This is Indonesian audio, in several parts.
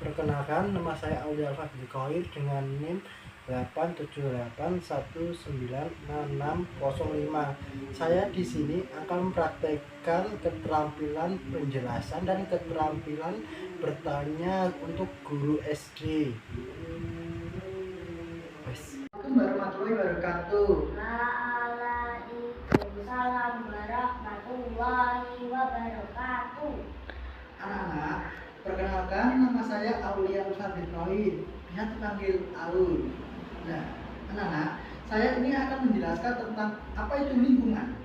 Perkenalkan, nama saya Aulia Fadli Khoir dengan NIM 878196605. Saya di sini akan mempraktekkan keterampilan penjelasan dan keterampilan bertanya untuk guru SD. Assalamualaikum warahmatullahi wabarakatuh. Waalaikumsalam warahmatullahi wabarakatuh. Anak-anak, perkenalkan, nama saya Aulia Fadli Khoir, bisa dipanggil Aul. Nah, anak-anak, saya ini akan menjelaskan tentang apa itu lingkungan.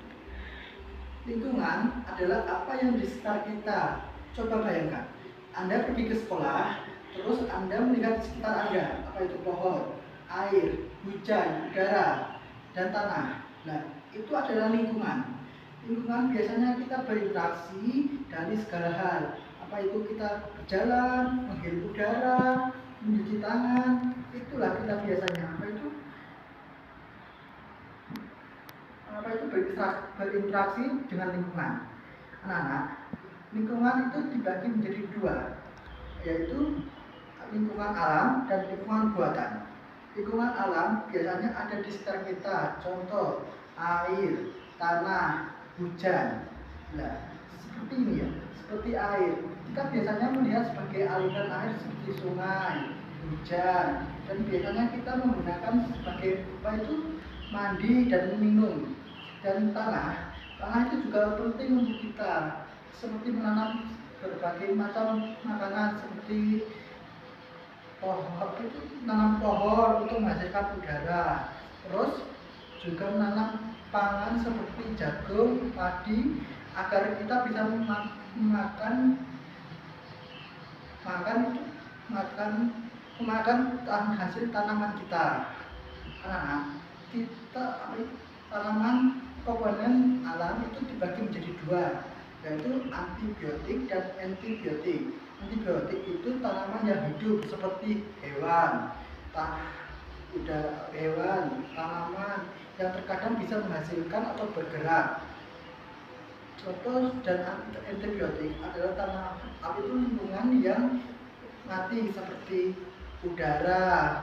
Lingkungan adalah apa yang di sekitar kita. Coba bayangkan, Anda pergi ke sekolah, terus Anda melihat di sekitar Anda, apa itu pohon, air, hujan, udara, dan tanah. Nah, itu adalah lingkungan. Lingkungan biasanya kita berinteraksi dari segala hal. Apa itu kita berjalan, menghirup udara, mencuci tangan, itulah kita biasanya berinteraksi dengan lingkungan. Anak-anak, lingkungan itu dibagi menjadi dua, yaitu lingkungan alam dan lingkungan buatan. Lingkungan alam biasanya ada di sekitar kita, contoh air, tanah, hujan. Nah, seperti ini ya, seperti air. Kita biasanya melihat sebagai aliran air seperti sungai, hujan, dan biasanya kita menggunakan sebagai apa itu mandi dan minum. Dan tanah itu juga penting untuk kita, seperti menanam berbagai macam makanan seperti menanam pohon untuk menghasilkan udara, terus juga menanam pangan seperti jagung, padi, agar kita bisa memakan hasil tanaman kita. Tanaman komponen alam itu dibagi menjadi dua, yaitu antibiotik dan antibiotik. Antibiotik itu tanaman yang hidup seperti hewan, tanaman yang terkadang bisa menghasilkan atau bergerak. Contoh dan antibiotik adalah lingkungan yang mati seperti udara,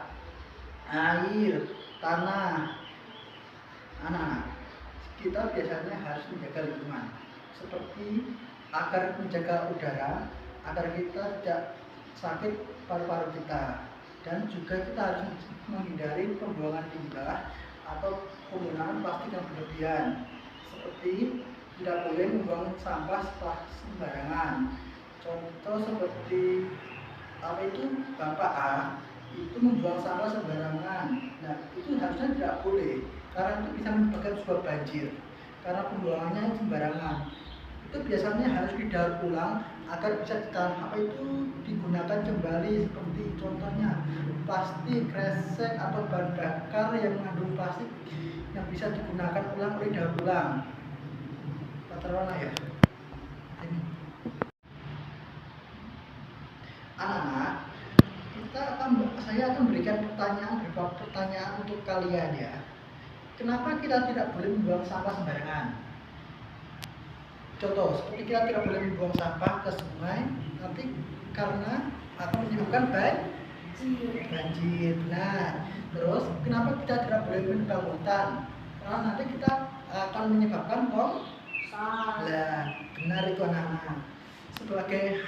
air, tanah. Anak-anak, kita biasanya harus menjaga lingkungan, seperti agar menjaga udara, agar kita tidak sakit paru-paru kita, dan juga kita harus menghindari pembuangan limbah atau penggunaan plastik yang berlebihan, seperti tidak boleh membuang sampah sembarangan. Contoh seperti Bapak A itu membuang sampah sembarangan. Nah, itu harusnya tidak boleh, karena itu bisa menyebabkan sebuah banjir karena pembuangannya sembarangan. Itu biasanya harus didaur ulang agar bisa digunakan kembali, seperti contohnya plastik, kresek atau bahan bakar yang mengandung plastik yang bisa digunakan ulang oleh daur ulang. Patrona ya. Anak-anak, saya akan berikan beberapa pertanyaan untuk kalian ya. Kenapa kita tidak boleh membuang sampah sembarangan? Contoh, seperti kita tidak boleh membuang sampah ke sungai, nanti karena akan menyebabkan banjir. Nah, terus kenapa kita tidak boleh menebang hutan? Karena nanti kita akan menyebabkan Nah, benar itu anak-anak. Sebagai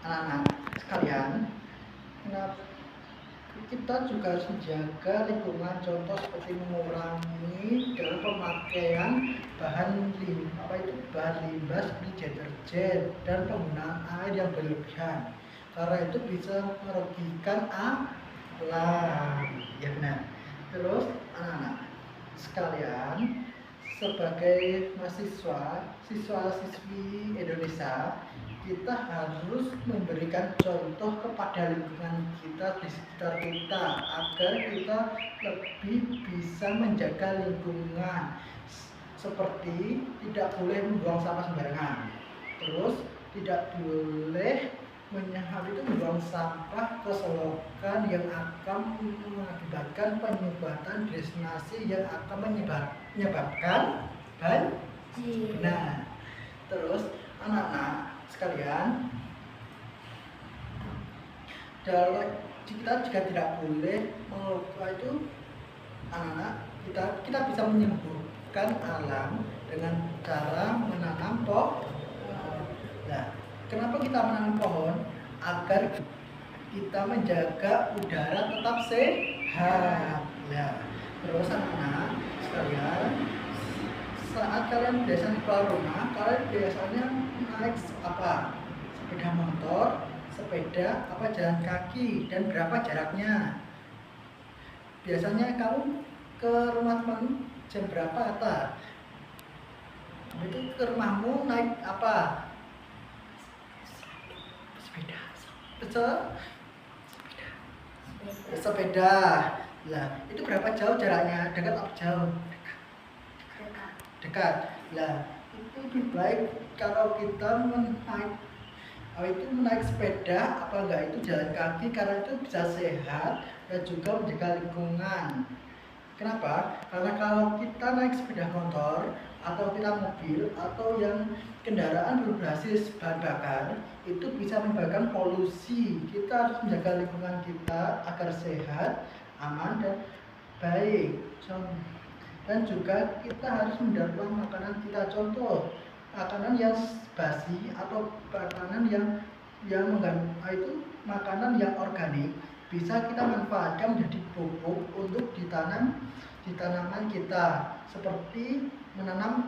anak-anak sekalian, kita juga harus menjaga lingkungan, contoh seperti mengurangi dalam pemakaian bahan limbah seperti deterjen dan penggunaan air yang berlebihan, karena itu bisa merugikan alam. Ya benar. Terus anak-anak sekalian, sebagai siswa-siswi Indonesia, kita harus memberikan contoh kepada lingkungan kita di sekitar kita agar kita lebih bisa menjaga lingkungan, seperti tidak boleh membuang sampah sembarangan, terus tidak boleh membuang sampah ke selokan yang akan mengakibatkan penyumbatan destinasi yang akan menyebabkan banjir. Nah, terus anak-anak sekalian, dalam kita juga tidak boleh mengelola itu anak-anak kita bisa menyembuhkan alam dengan cara menanam pohon. Nah, kenapa kita menanam pohon? Agar kita menjaga udara tetap sehat. Nah, terus anak-anak sekalian, saat kalian biasanya keluar rumah, kalian biasanya naik apa? Sepeda motor, sepeda, apa jalan kaki, dan berapa jaraknya? Biasanya kamu ke rumah teman jam berapa, Ata? Itu ke rumahmu naik apa? Sepeda. Betul? Sepeda. Lah, itu berapa jauh jaraknya? Dekat atau jauh? Dekat. Dekat. Lah, itu lebih baik kalau kita menaik sepeda apa enggak itu jalan kaki, karena itu bisa sehat dan juga menjaga lingkungan. Kenapa? Karena kalau kita naik sepeda motor atau kita mobil atau yang kendaraan berbasis bahan bakar, itu bisa menyebabkan polusi. Kita harus menjaga lingkungan kita agar sehat, aman dan baik. Dan juga kita harus mendapat makanan kita, contoh makanan yang basi atau makanan yang mengandung itu makanan yang organik bisa kita manfaatkan menjadi pupuk untuk ditanam di tanaman kita, seperti menanam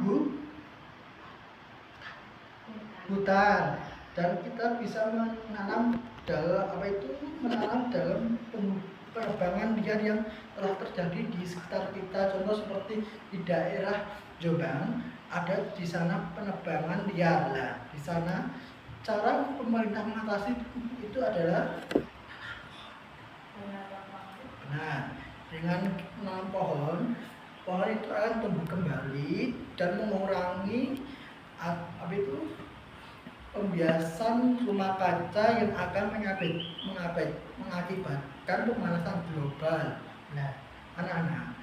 hutan, dan kita bisa menanam dalam penebangan liar yang telah terjadi di sekitar kita. Contoh seperti di daerah Jombang ada di sana penebangan liar. Nah, di sana cara pemerintah mengatasi itu adalah dengan menanam pohon itu akan tumbuh kembali dan mengurangi pembiasan rumah kaca yang akan mengakibatkan pemanasan global. Nah, anak-anak,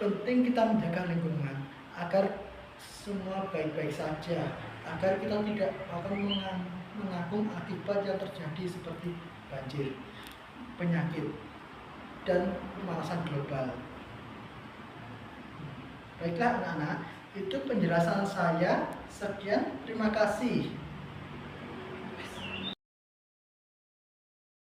penting kita menjaga lingkungan agar semua baik-baik saja, agar kita tidak akan menanggung akibat yang terjadi seperti banjir, penyakit, dan pemanasan global. Baiklah anak-anak, itu penjelasan saya. Sekian, terima kasih.